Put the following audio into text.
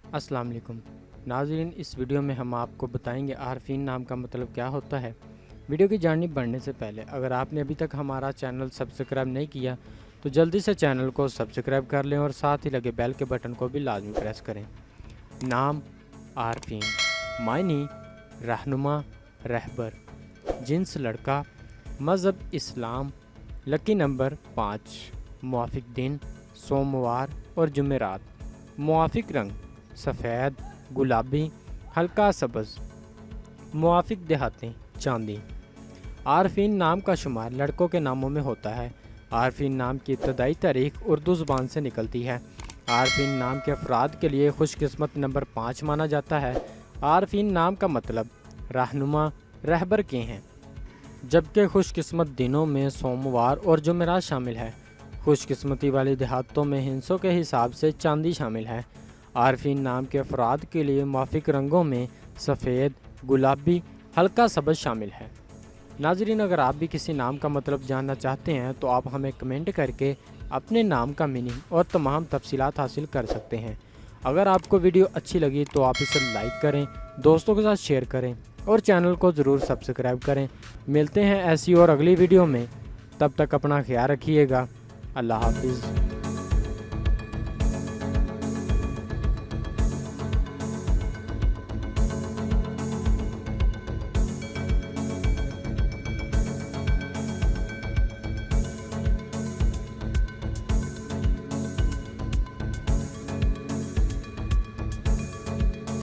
अस्सलाम वालेकुम नाज़रीन, इस वीडियो में हम आपको बताएंगे आरफीन नाम का मतलब क्या होता है। वीडियो की जानिब बढ़ने से पहले अगर आपने अभी तक हमारा चैनल सब्सक्राइब नहीं किया तो जल्दी से चैनल को सब्सक्राइब कर लें और साथ ही लगे बेल के बटन को भी लाजमी प्रेस करें। नाम आरफीन, मायनी रहनुमा, रहबर, जिन्स लड़का, मज़हब इस्लाम, लकी नंबर 5, मुआफिक दिन सोमवार और जुमेरात, मुआफिक रंग सफ़ेद, गुलाबी, हल्का सब्ज़, मुआफिक देहाती चांदी। आरफीन नाम का शुमार लड़कों के नामों में होता है। आरफीन नाम की इब्तदाई तारीख उर्दू ज़ुबान से निकलती है। आरफीन नाम के अफराद के लिए खुशकिस्मत नंबर 5 माना जाता है। आरफीन नाम का मतलब रहनुमा, रहबर के हैं, जबकि खुशकिस्मत दिनों में सोमवार और जुमेरात शामिल है। खुशकिस्मती वाले देहातों में हिंसों के हिसाब से चांदी शामिल है। आरफीन नाम के अफराद के लिए माफिक रंगों में सफ़ेद, गुलाबी, हल्का सब्ज़ शामिल है। नाजरीन, अगर आप भी किसी नाम का मतलब जानना चाहते हैं तो आप हमें कमेंट करके अपने नाम का मीनिंग और तमाम तफसीलात हासिल कर सकते हैं। अगर आपको वीडियो अच्छी लगी तो आप इसे लाइक करें, दोस्तों के साथ शेयर करें और चैनल को ज़रूर सब्सक्राइब करें। मिलते हैं ऐसी और अगली वीडियो में, तब तक अपना ख्याल रखिएगा। अल्लाह हाफिज़।